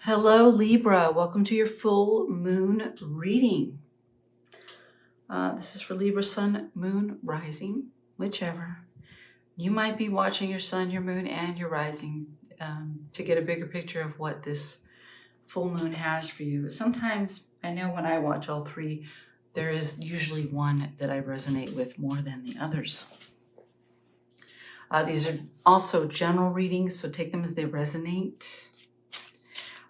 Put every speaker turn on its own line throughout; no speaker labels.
Hello, Libra. Welcome to your full moon reading. This is for Libra, Sun, Moon, Rising, whichever. You might be watching your Sun, your Moon, and your Rising to get a bigger picture of what this full moon has for you. Sometimes, I know when I watch all three, there is usually one that I resonate with more than the others. These are also general readings, so take them as they resonate.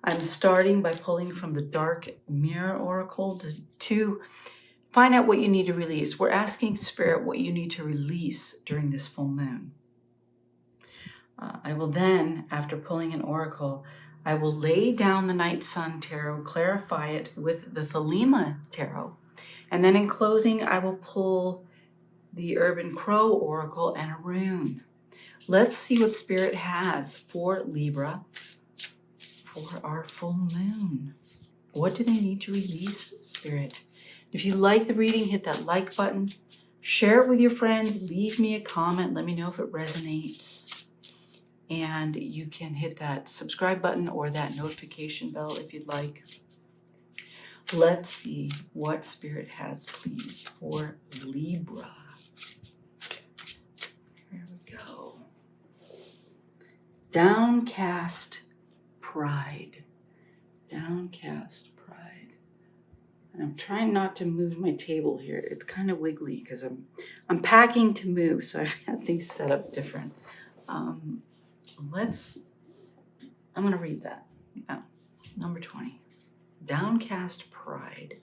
I'm starting by pulling from the Dark Mirror Oracle to find out what you need to release. We're asking Spirit what you need to release during this full moon. I will then, after pulling an oracle, I will lay down the Night Sun Tarot, clarify it with the Thelema Tarot, and then in closing, I will pull the Urban Crow Oracle and a rune. Let's see what Spirit has for Libra for our full moon. What do they need to release, Spirit? If you like the reading, hit that like button, share it with your friends, leave me a comment, let me know if it resonates. And you can hit that subscribe button or that notification bell if you'd like. Let's see what Spirit has, please, for Libra. Here we go. Downcast pride. Downcast pride. And I'm trying not to move my table here. It's kind of wiggly because I'm packing to move, so I've had things set up different. I'm going to read that. Yeah. Number 20. Downcast pride.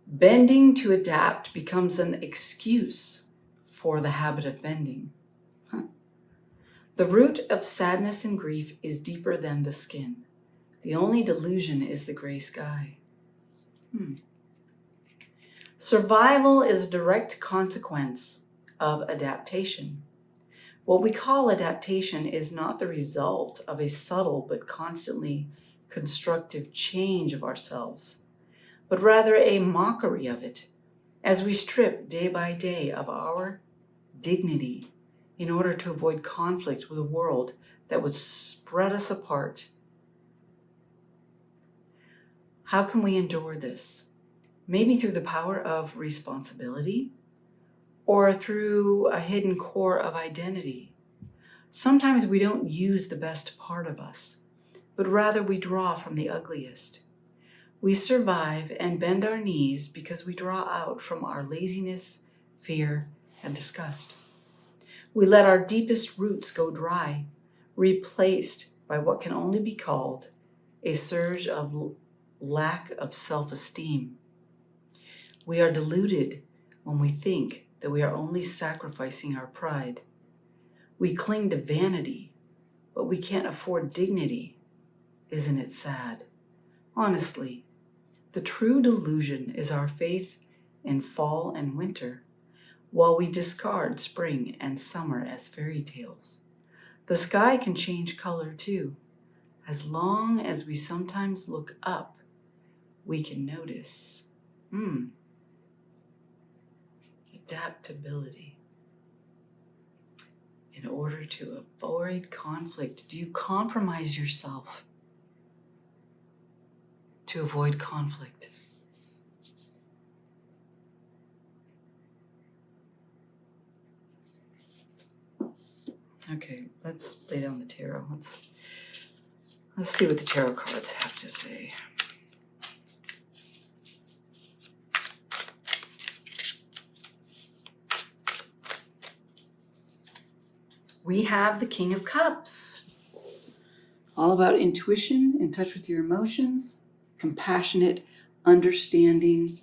Bending to adapt becomes an excuse for the habit of bending. The root of sadness and grief is deeper than the skin. The only delusion is the gray sky. Survival is a direct consequence of adaptation. What we call adaptation is not the result of a subtle but constantly constructive change of ourselves, but rather a mockery of it, as we strip day by day of our dignity in order to avoid conflict with a world that would spread us apart. How can we endure this? Maybe through the power of responsibility or through a hidden core of identity. Sometimes we don't use the best part of us, but rather we draw from the ugliest. We survive and bend our knees because we draw out from our laziness, fear, and disgust. We let our deepest roots go dry, replaced by what can only be called a surge of lack of self-esteem. We are deluded when we think that we are only sacrificing our pride. We cling to vanity, but we can't afford dignity. Isn't it sad? Honestly, the true delusion is our faith in fall and winter, while we discard spring and summer as fairy tales. The sky can change color too. As long as we sometimes look up, we can notice. Adaptability. In order to avoid conflict, do you compromise yourself to avoid conflict? Okay, let's lay down the tarot. Let's see what the tarot cards have to say. We have the King of Cups. All about intuition, in touch with your emotions, compassionate, understanding.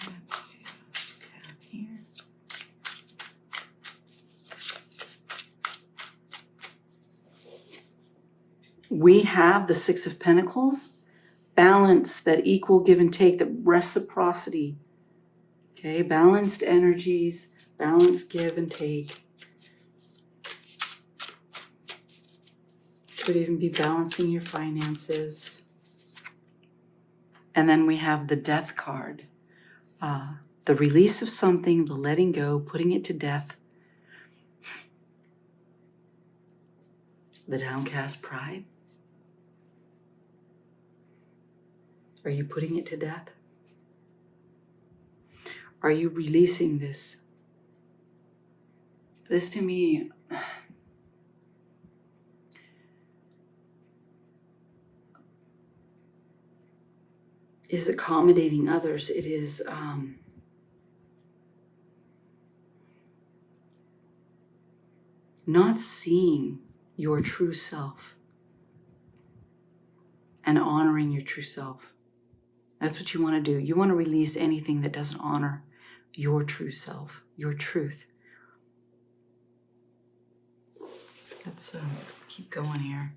Let's see what else we have here. We have the Six of Pentacles, balance, that equal give and take, the reciprocity. Okay, balanced energies, balanced give and take. Could even be balancing your finances. And then we have the Death card. The release of something, the letting go, putting it to death. The downcast pride. Are you putting it to death? Are you releasing this? This to me is accommodating others. It is not seeing your true self and honoring your true self. That's what you want to do. You want to release anything that doesn't honor your true self, your truth. Let's keep going here.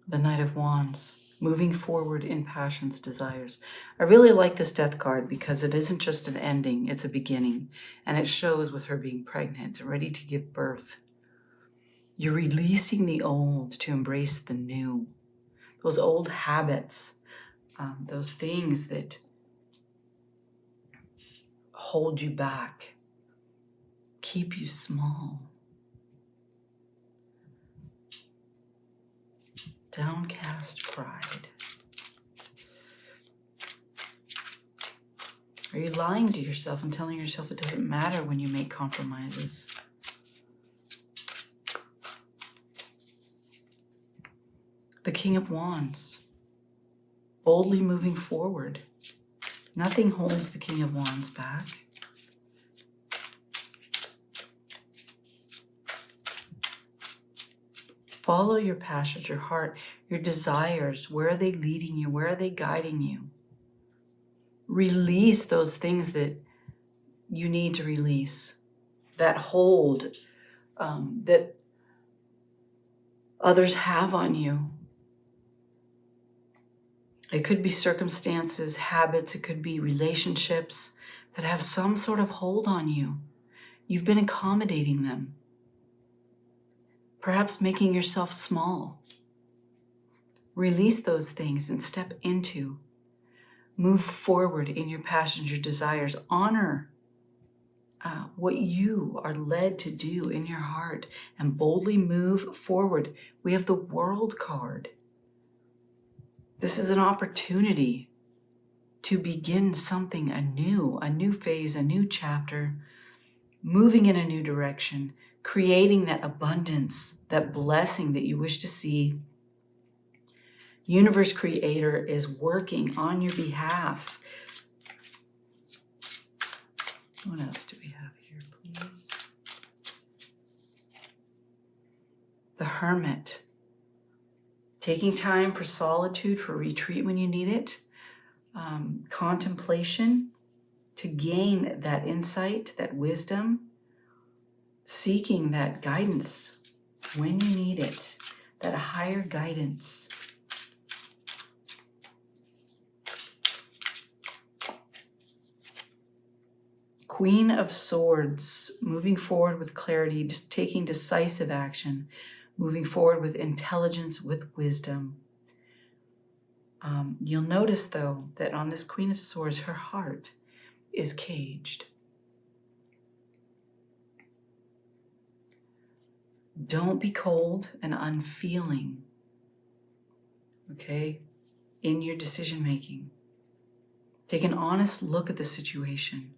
The Knight of Wands, moving forward in passions, desires. I really like this death card because it isn't just an ending, it's a beginning. And it shows with her being pregnant and ready to give birth. You're releasing the old to embrace the new. Those old habits, those things that hold you back, keep you small. Downcast pride. Are you lying to yourself and telling yourself it doesn't matter when you make compromises? The King of Wands, boldly moving forward. Nothing holds the King of Wands back. Follow your passions, your heart, your desires. Where are they leading you? Where are they guiding you? Release those things that you need to release, that hold, that others have on you. It could be circumstances, habits, it could be relationships that have some sort of hold on you. You've been accommodating them. Perhaps making yourself small. Release those things and step into. Move forward in your passions, your desires. Honor what you are led to do in your heart and boldly move forward. We have the World card. This is an opportunity to begin something anew, a new phase, a new chapter, moving in a new direction, creating that abundance, that blessing that you wish to see. Universe Creator is working on your behalf. What else do we have here, please? The Hermit. Taking time for solitude, for retreat when you need it. Contemplation to gain that insight, that wisdom. Seeking that guidance when you need it. That higher guidance. Queen of Swords, moving forward with clarity, just taking decisive action, moving forward with intelligence, with wisdom. You'll notice, though, that on this Queen of Swords, her heart is caged. Don't be cold and unfeeling, okay, in your decision making. Take an honest look at the situation.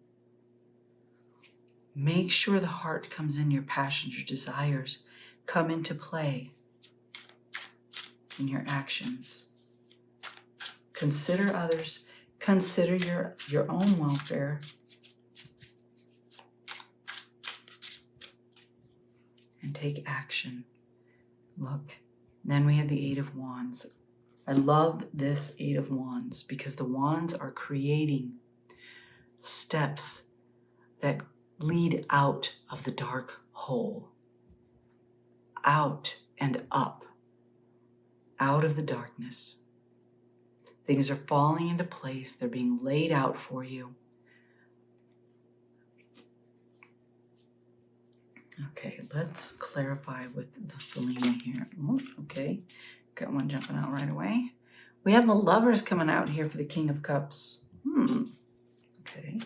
Make sure the heart comes in, your passions, your desires come into play in your actions. Consider others. Consider your own welfare. And take action. Look. Then we have the Eight of Wands. I love this Eight of Wands because the wands are creating steps that lead out of the dark hole. Out and up. Out of the darkness. Things are falling into place. They're being laid out for you. Okay, let's clarify with the Thelema here. Oh, okay, got one jumping out right away. We have the Lovers coming out here for the King of Cups. Okay.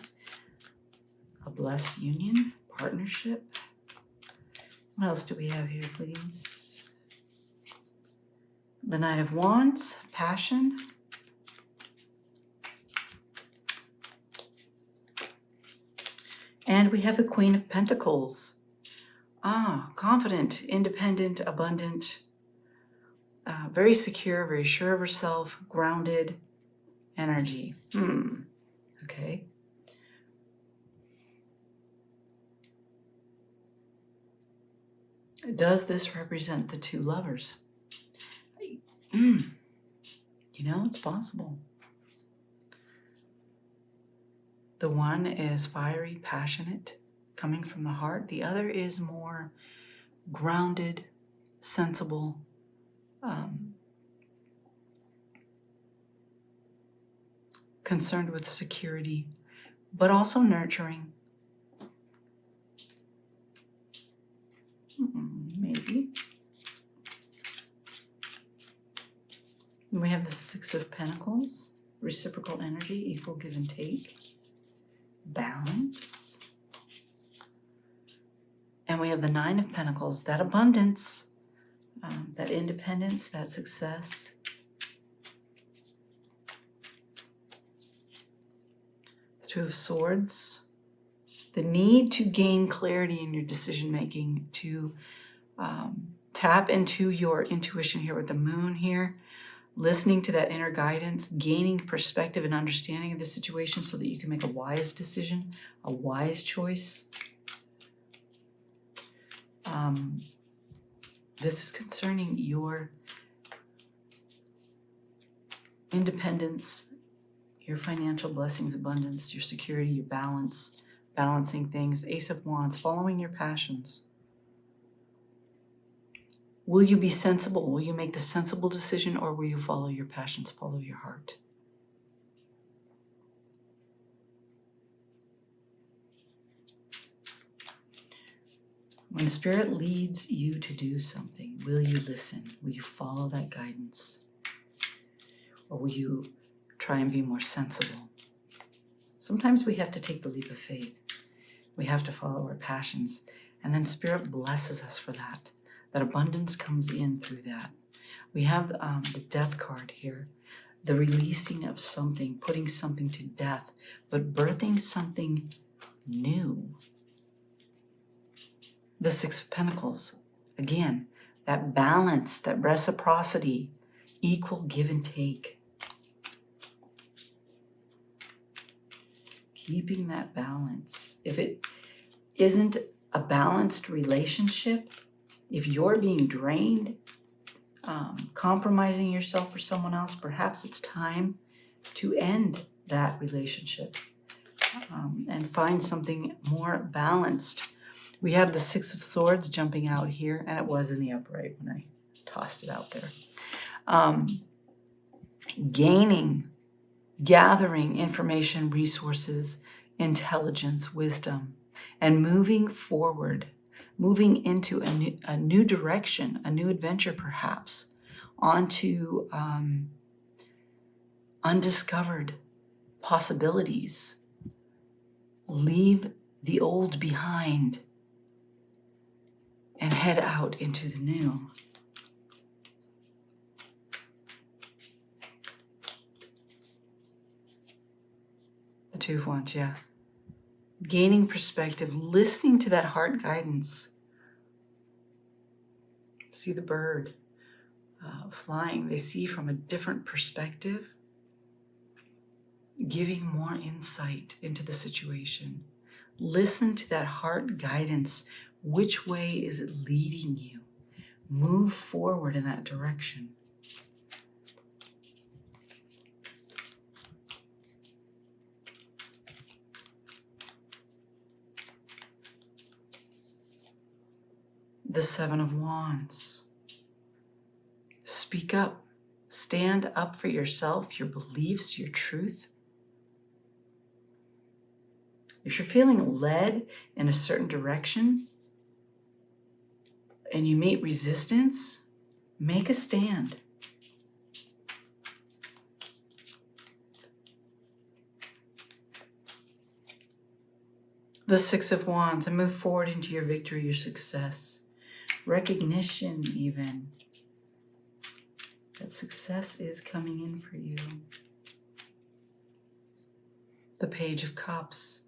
A blessed union, partnership. What else do we have here, please? The Knight of Wands, passion. And we have the Queen of Pentacles. Confident, independent, abundant, very secure, very sure of herself, grounded energy. Okay. Does this represent the two lovers? You know, it's possible. The one is fiery, passionate, coming from the heart. The other is more grounded, sensible, concerned with security, but also nurturing. Maybe. We have the Six of Pentacles, reciprocal energy, equal give and take, balance. And we have the Nine of Pentacles, that abundance, that independence, that success. The Two of Swords, the need to gain clarity in your decision making, to tap into your intuition here with the Moon here, listening to that inner guidance, gaining perspective and understanding of the situation so that you can make a wise decision, a wise choice. This is concerning your independence, your financial blessings, abundance, your security, your balance, balancing things. Ace of Wands, following your passions. Will you be sensible? Will you make the sensible decision, or will you follow your passions, follow your heart? When Spirit leads you to do something, will you listen? Will you follow that guidance? Or will you try and be more sensible? Sometimes we have to take the leap of faith. We have to follow our passions. And then Spirit blesses us for that. That abundance comes in through that. We have the Death card here. The releasing of something, putting something to death, but birthing something new. The Six of Pentacles, again, that balance, that reciprocity, equal give and take. Keeping that balance. If it isn't a balanced relationship, if you're being drained, compromising yourself for someone else, perhaps it's time to end that relationship and find something more balanced. We have the Six of Swords jumping out here, and it was in the upright when I tossed it out there. Gathering information, resources, intelligence, wisdom, and moving forward, moving into a new direction, a new adventure perhaps, onto undiscovered possibilities. Leave the old behind and head out into the new. The Two of Wands, yeah. Gaining perspective, listening to that heart guidance. See the bird flying. They see from a different perspective, giving more insight into the situation. Listen to that heart guidance. Which way is it leading you? Move forward in that direction. The Seven of Wands. Speak up. Stand up for yourself, your beliefs, your truth. If you're feeling led in a certain direction, and you meet resistance, make a stand. The Six of Wands, and move forward into your victory, your success. Recognition even that success is coming in for you. The Page of Cups,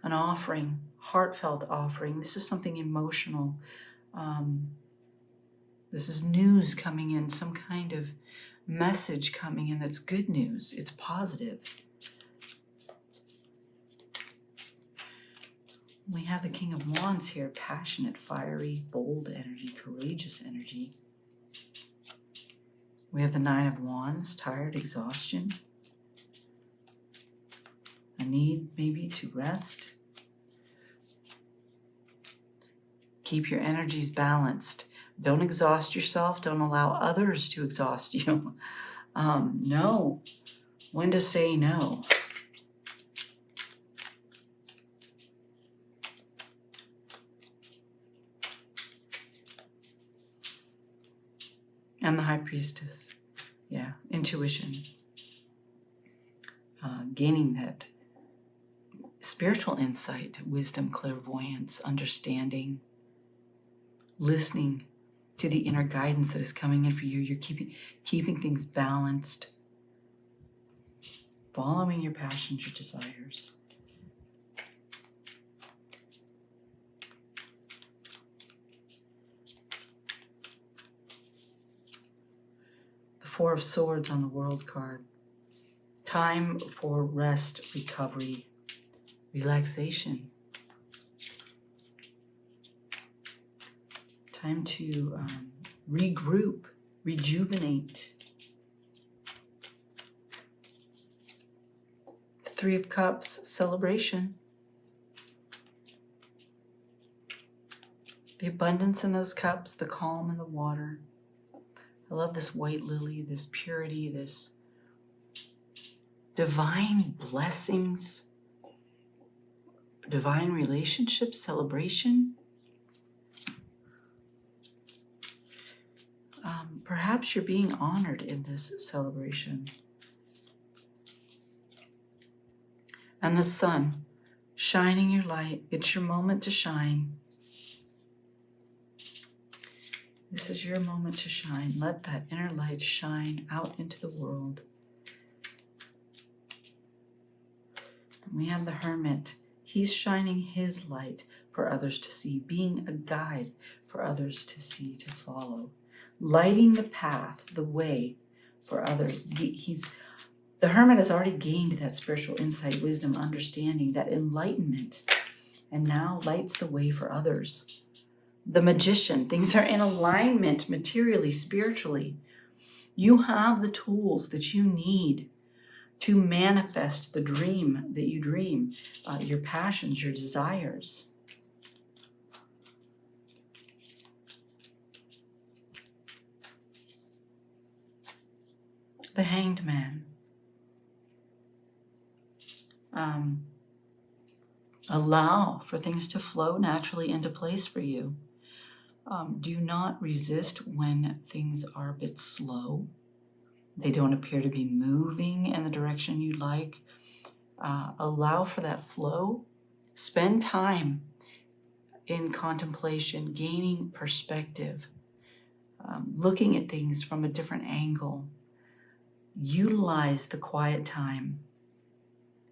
an offering, heartfelt offering. This is something emotional. This is news coming in, some kind of message coming in that's good news. It's positive. We have the King of Wands here, passionate, fiery, bold energy, courageous energy. We have the Nine of Wands, tired, exhaustion, a need maybe to rest. Keep your energies balanced. Don't exhaust yourself. Don't allow others to exhaust you. Know when to say no. And the High Priestess. Yeah, intuition. Gaining that spiritual insight, wisdom, clairvoyance, understanding, listening to the inner guidance that is coming in for you. You're keeping things balanced, following your passions, your desires. The Four of Swords on the World card. Time for rest, recovery, relaxation. Time to regroup, rejuvenate. The Three of Cups, celebration. The abundance in those cups, the calm in the water. I love this white lily, this purity, this divine blessings, divine relationships, celebration. Perhaps you're being honored in this celebration. And the sun, shining your light. It's your moment to shine. This is your moment to shine. Let that inner light shine out into the world. And we have the Hermit. He's shining his light for others to see, being a guide for others to see, to follow. Lighting the path, the way for others. The Hermit has already gained that spiritual insight, wisdom, understanding, that enlightenment, and now lights the way for others. The Magician, things are in alignment materially, spiritually. You have the tools that you need to manifest the dream that you dream, your passions, your desires. The Hanged Man. Allow for things to flow naturally into place for you. Do not resist when things are a bit slow. They don't appear to be moving in the direction you'd like. Allow for that flow. Spend time in contemplation, gaining perspective, looking at things from a different angle. Utilize the quiet time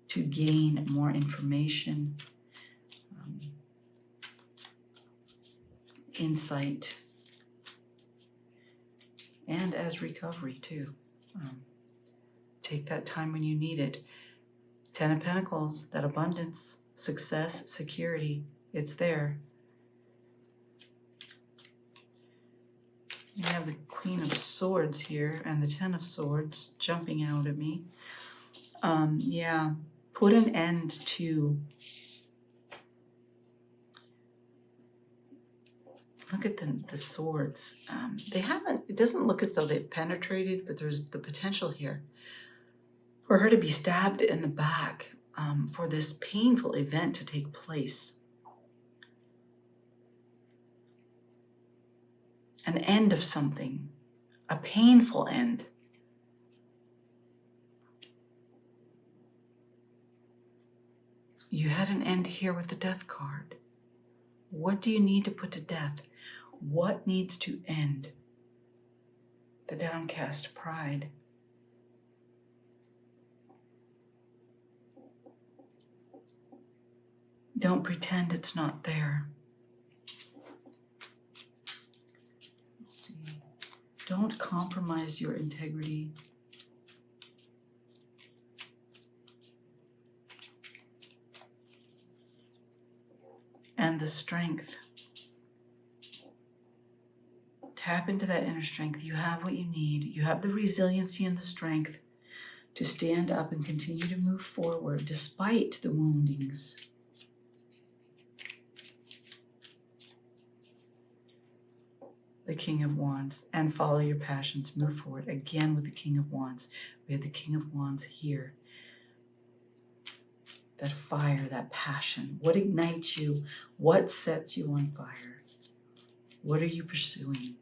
to gain more information, insight, and as recovery too. Take that time when you need it. Ten of Pentacles, that abundance, success, security, it's there. We have the Queen of Swords here and the Ten of Swords jumping out at me. Yeah, put an end to, look at the swords. They haven't, it doesn't look as though they've penetrated, but there's the potential here for her to be stabbed in the back, for this painful event to take place. an end of something, a painful end. You had an end here with the Death card. What do you need to put to death? What needs to end? The Downcast Pride. Don't pretend it's not there. Let's see. Don't compromise your integrity. And the strength. Tap into that inner strength. You have what you need. You have the resiliency and the strength to stand up and continue to move forward despite the woundings. The King of Wands, and follow your passions. Move forward. Again with the King of Wands. We have the King of Wands here. That fire, that passion. What ignites you? What sets you on fire? What are you pursuing?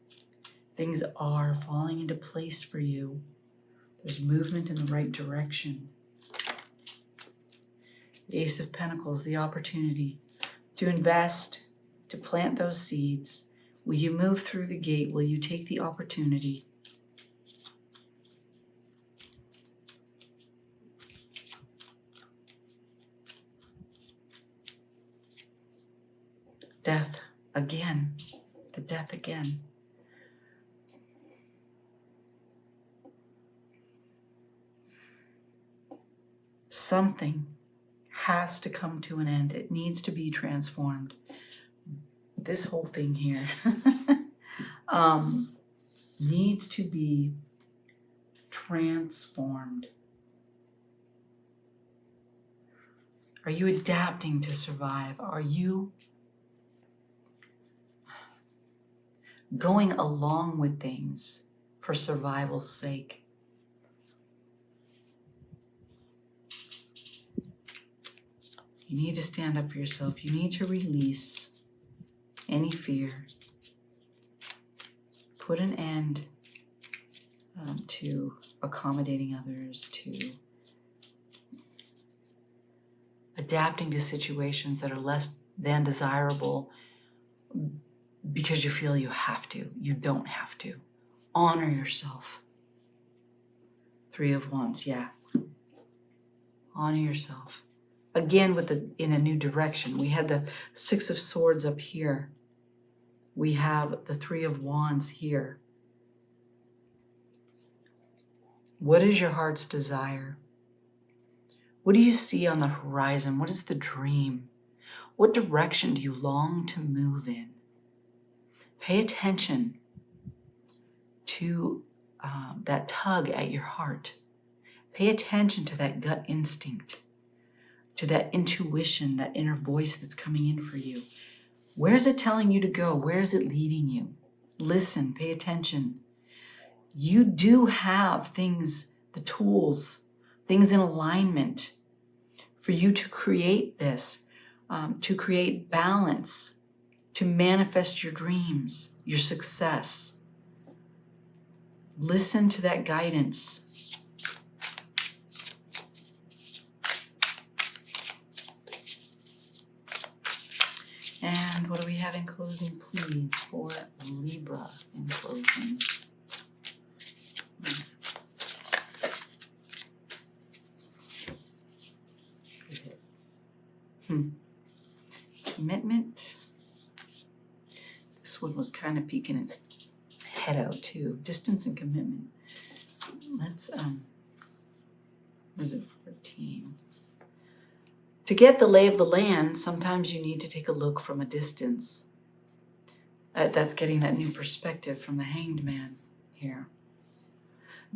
Things are falling into place for you. There's movement in the right direction. The Ace of Pentacles, the opportunity to invest, to plant those seeds. Will you move through the gate? Will you take the opportunity? Death again. The Death again. Something has to come to an end. It needs to be transformed. This whole thing here needs to be transformed. Are you adapting to survive? Are you going along with things for survival's sake? You need to stand up for yourself. You need to release any fear. Put an end to accommodating others, to adapting to situations that are less than desirable because you feel you have to. You don't have to. Honor yourself. Three of Wands, yeah. Honor yourself. Again, in a new direction. We had the Six of Swords up here. We have the Three of Wands here. What is your heart's desire? What do you see on the horizon? What is the dream? What direction do you long to move in? Pay attention to that tug at your heart. Pay attention to that gut instinct, to that intuition, that inner voice that's coming in for you. Where is it telling you to go? Where is it leading you? Listen, pay attention. You do have things, the tools, things in alignment for you to create this, to create balance, to manifest your dreams, your success. Listen to that guidance. And what do we have in closing, please, for Libra in closing? Commitment. This one was kind of peeking its head out too. Distance and commitment. Let's, was it 14? To get the lay of the land, sometimes you need to take a look from a distance. That's getting that new perspective from the Hanged Man here.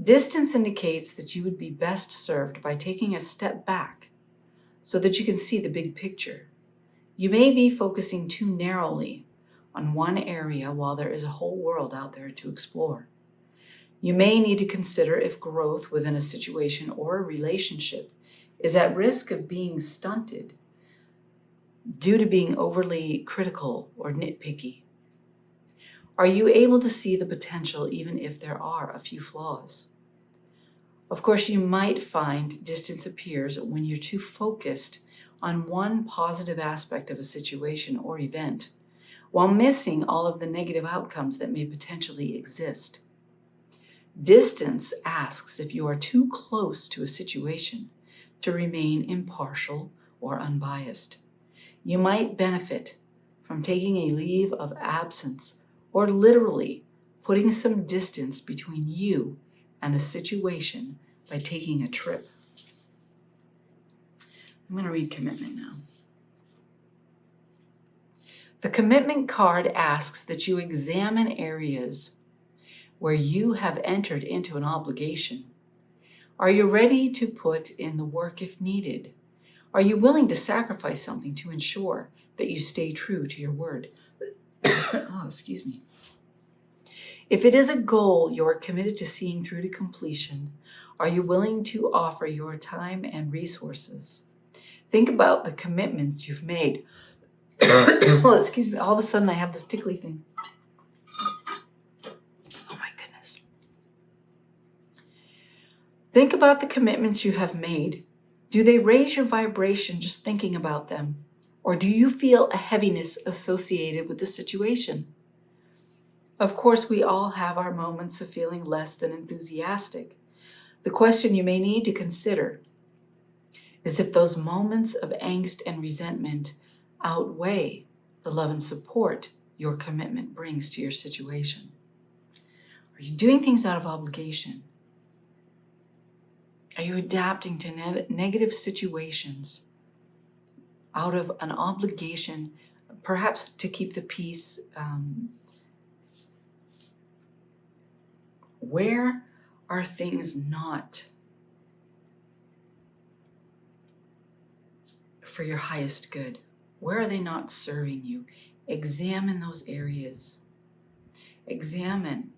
Distance indicates that you would be best served by taking a step back so that you can see the big picture. You may be focusing too narrowly on one area while there is a whole world out there to explore. You may need to consider if growth within a situation or a relationship is at risk of being stunted due to being overly critical or nitpicky. Are you able to see the potential even if there are a few flaws? Of course, you might find distance appears when you're too focused on one positive aspect of a situation or event, while missing all of the negative outcomes that may potentially exist. Distance asks if you are too close to a situation to remain impartial or unbiased. You might benefit from taking a leave of absence or literally putting some distance between you and the situation by taking a trip. I'm going to read commitment now. The commitment card asks that you examine areas where you have entered into an obligation. Are you ready to put in the work if needed? Are you willing to sacrifice something to ensure that you stay true to your word? Oh, excuse me. If it is a goal you are committed to seeing through to completion, are you willing to offer your time and resources? Think about the commitments you've made. Oh, excuse me. All of a sudden I have this tickly thing. Oh my goodness. Think about the commitments you have made. Do they raise your vibration just thinking about them? Or do you feel a heaviness associated with the situation? Of course, we all have our moments of feeling less than enthusiastic. The question you may need to consider is if those moments of angst and resentment outweigh the love and support your commitment brings to your situation. Are you doing things out of obligation? Are you adapting to negative situations out of an obligation, perhaps to keep the peace? Where are things not for your highest good? Where are they not serving you? Examine those areas. Examine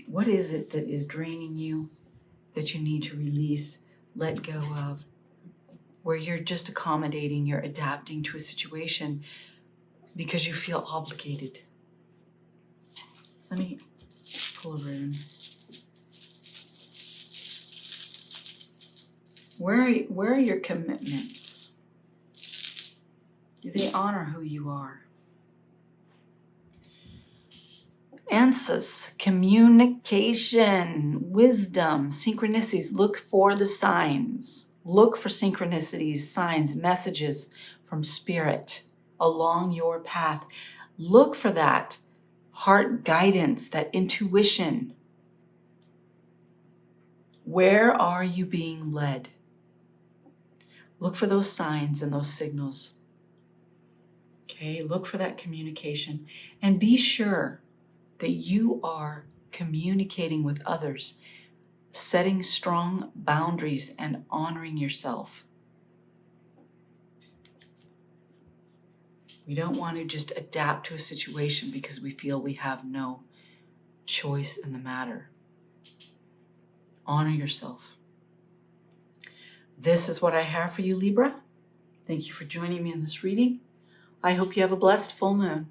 what is it that is draining you that you need to release, let go of, where you're just accommodating, you're adapting to a situation because you feel obligated. Let me pull a rune. Where are your commitments? Do they honor who you are? Answers, communication, wisdom, synchronicities. Look for the signs. Look for synchronicities, signs, messages from spirit along your path. Look for that heart guidance, that intuition. Where are you being led? Look for those signs and those signals. Okay, look for that communication and be sure that you are communicating with others, setting strong boundaries and honoring yourself. We don't want to just adapt to a situation because we feel we have no choice in the matter. Honor yourself. This is what I have for you, Libra. Thank you for joining me in this reading. I hope you have a blessed full moon.